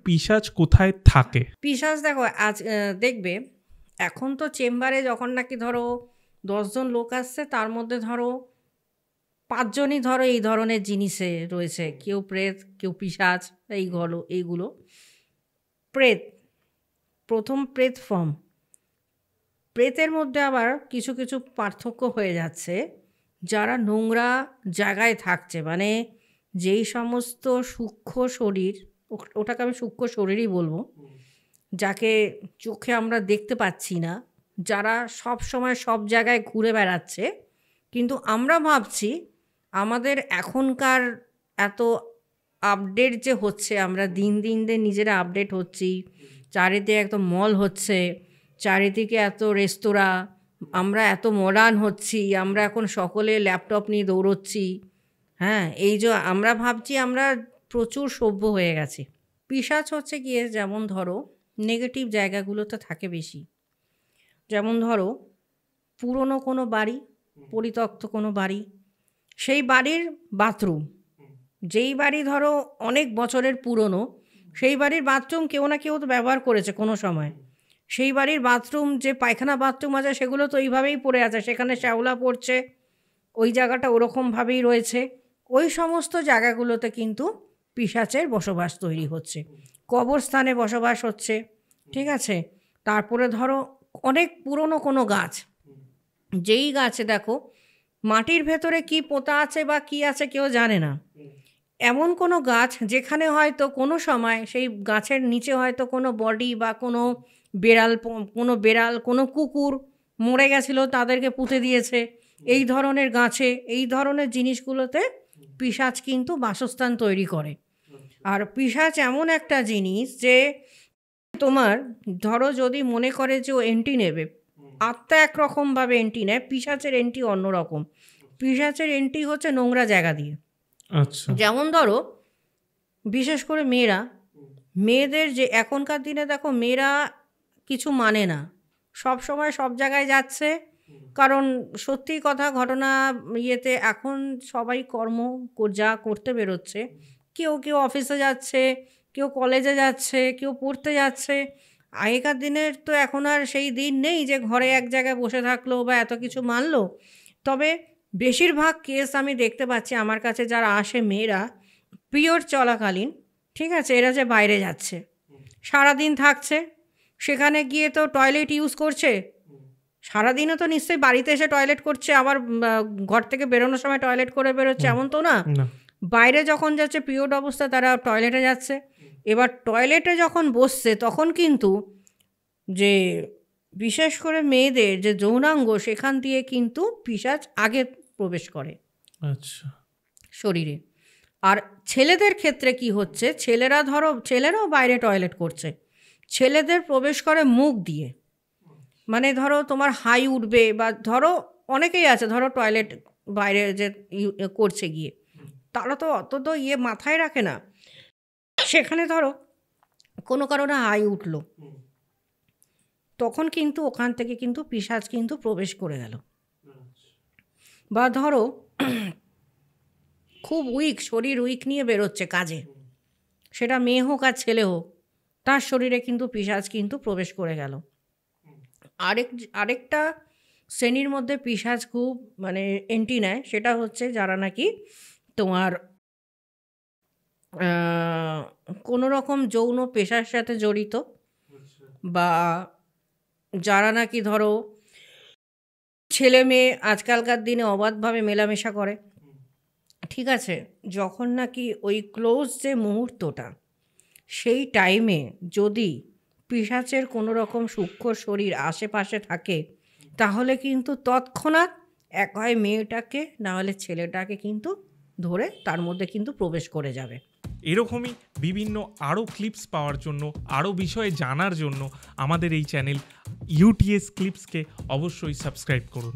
পিশাচ কোথায় থাকে? পিশাচ দেখো আজ দেখবে এখন তো চেম্বারে যখন নাকি ধরো 10 জন লোক আসছে তার মধ্যে ধরো 5 জনই ধরো এই ধরনের জিনিসে রয়েছে, কেউ প্রেত কেউ পিশাচ এইগুলো প্রেত। প্রথম প্রেত ফর্ম, প্রেতের মধ্যে আবার কিছু কিছু পার্থক্য হয়ে যাচ্ছে। যারা নোংরা জায়গায় থাকছে, মানে যেই সমস্ত সূক্ষ্ম শরীর, ওটাকে আমি সূক্ষ্ম শরীরই বলবো, যাকে চোখে আমরা দেখতে পাচ্ছি না, যারা সব সময় সব জায়গায় ঘুরে বেড়াচ্ছে, কিন্তু আমরা ভাবছি আমাদের এখনকার এত আপডেট যে হচ্ছে, আমরা দিন দিন নিজেরা আপডেট হচ্ছি, চারিদিকে একদম মল হচ্ছে, চারিদিকে এত রেস্তোরাঁ, আমরা এত মডার্ন হচ্ছি, আমরা এখন সকলে ল্যাপটপ নিয়ে দৌড়চ্ছি। হ্যাঁ, এই যে আমরা ভাবছি আমরা প্রচুর সভ্য হয়ে গেছি। পিশাচ হচ্ছে গিয়ে যেমন ধরো নেগেটিভ জায়গাগুলোতে থাকে বেশি। যেমন ধরো পুরনো কোনো বাড়ি, পরিত্যক্ত কোনো বাড়ি, সেই বাড়ির বাথরুম, যেই বাড়ি ধরো অনেক বছরের পুরনো, সেই বাড়ির বাথরুম কেউ না কেউ তো ব্যবহার করেছে কোনো সময়। সেই বাড়ির বাথরুম, যে পায়খানা বাথরুম আছে, সেগুলো তো ওইভাবেই পড়ে আছে, সেখানে শ্যাওলা পড়ছে, ওই জায়গাটা ওরকমভাবেই রয়েছে। ওই সমস্ত জায়গাগুলোতে কিন্তু পিশাচের বসবাস তৈরি হচ্ছে, কবরস্থানে বসবাস হচ্ছে। ঠিক আছে, তারপরে ধরো অনেক পুরনো কোনো গাছ, যেই গাছে দেখো মাটির ভেতরে কি পোতা আছে বা কি আছে কেউ জানে না, এমন কোনো গাছ যেখানে হয়তো কোনো সময় সেই গাছের নিচে হয়তো কোনো বডি বা কোনো বেড়াল কোনো কুকুর মরে গেছিলো, তাদেরকে পুঁতে দিয়েছে, এই ধরনের গাছে, এই ধরনের জিনিসগুলোতে পিশাচ কিন্তু বাসস্থান তৈরি করে। আর পিশাচ এমন একটা জিনিস যে তোমার ধরো যদি মনে করে যে ও এন্ট্রি নেবে, আত্মা একরকমভাবে এন্ট্রি নেয়, পিশাচের এন্ট্রি অন্যরকম। পিশাচের এন্ট্রি হচ্ছে নোংরা জায়গা দিয়ে। আচ্ছা, যেমন ধরো বিশেষ করে মেয়েদের যে এখনকার দিনে দেখো মেয়েরা কিছু মানে না, সব সময় সব জায়গায় যাচ্ছে, কারণ সত্যি কথা ঘটনা ইয়েতে এখন সবাই যা করতে বেরোচ্ছে, কেউ কেউ অফিসে যাচ্ছে, কেউ কলেজে যাচ্ছে, কেউ পড়তে যাচ্ছে। আগেকার দিনের তো এখন আর সেই দিন নেই যে ঘরে এক জায়গায় বসে থাকলো বা এত কিছু মানলো। তবে বেশিরভাগ কেস আমি দেখতে পাচ্ছি আমার কাছে যারা আসে মেয়েরা পিরিয়ড চলাকালীন, ঠিক আছে, এরা যে বাইরে যাচ্ছে, সারাদিন থাকছে, সেখানে গিয়ে তো টয়লেট ইউজ করছে, সারাদিনও তো নিশ্চয়ই বাড়িতে এসে টয়লেট করছে, আবার ঘর থেকে বেরোনোর সময় টয়লেট করে বেরোচ্ছে, এমন তো না। বাইরে যখন যাচ্ছে পিরিয়ড অবস্থা, তারা টয়লেটে যাচ্ছে। এবার টয়লেটে যখন বসছে তখন কিন্তু যে বিশেষ করে মেয়েদের যে যৌনাঙ্গ, সেখান দিয়ে কিন্তু পিশাচ আগে প্রবেশ করে আচ্ছা, শরীরে। আর ছেলেদের ক্ষেত্রে কি হচ্ছে, ছেলেরাও বাইরে টয়লেট করছে, ছেলেদের প্রবেশ করে মুখ দিয়ে, মানে ধরো তোমার হাই উঠবে, বা ধরো অনেকেই আছে ধরো টয়লেট বাইরে যে করছে গিয়ে, তারা তো অত তো মাথায় রাখে না, সেখানে ধরো কোনো কারণে হাই উঠলো, তখন কিন্তু ওখান থেকে কিন্তু পিশাচ কিন্তু প্রবেশ করে গেল। বা ধরো খুব শরীর উইক নিয়ে বেরোচ্ছে কাজে, সেটা মেয়ে হোক আর ছেলে হোক, তার শরীরে কিন্তু পিশাচ কিন্তু প্রবেশ করে গেল। আরেকটা শ্রেণীর মধ্যে পিশাচ খুব মানে এন্ট্রি নেয়, সেটা হচ্ছে যারা নাকি তোমার কোনো রকম যৌন পেশার সাথে জড়িত, বা যারা নাকি ধরো ছেলে মেয়ে আজকালকার দিনে অবাধভাবে মেলামেশা করে। ঠিক আছে, যখন নাকি ওই ক্লোজ যে মুহূর্তটা, সেই টাইমে যদি পিশাচের কোনো রকম সূক্ষ্ম শরীর আশেপাশে থাকে, তাহলে কিন্তু তৎক্ষণাৎ এক হয় মেয়েটাকে না হলে ছেলেটাকে কিন্তু ধরে তার মধ্যে কিন্তু প্রবেশ করে যাবে। এরকমই বিভিন্ন আরও ক্লিপস পাওয়ার জন্য, আরও বিষয়ে জানার জন্য আমাদের এই চ্যানেল ইউটিএস ক্লিপসকে অবশ্যই সাবস্ক্রাইব করুন।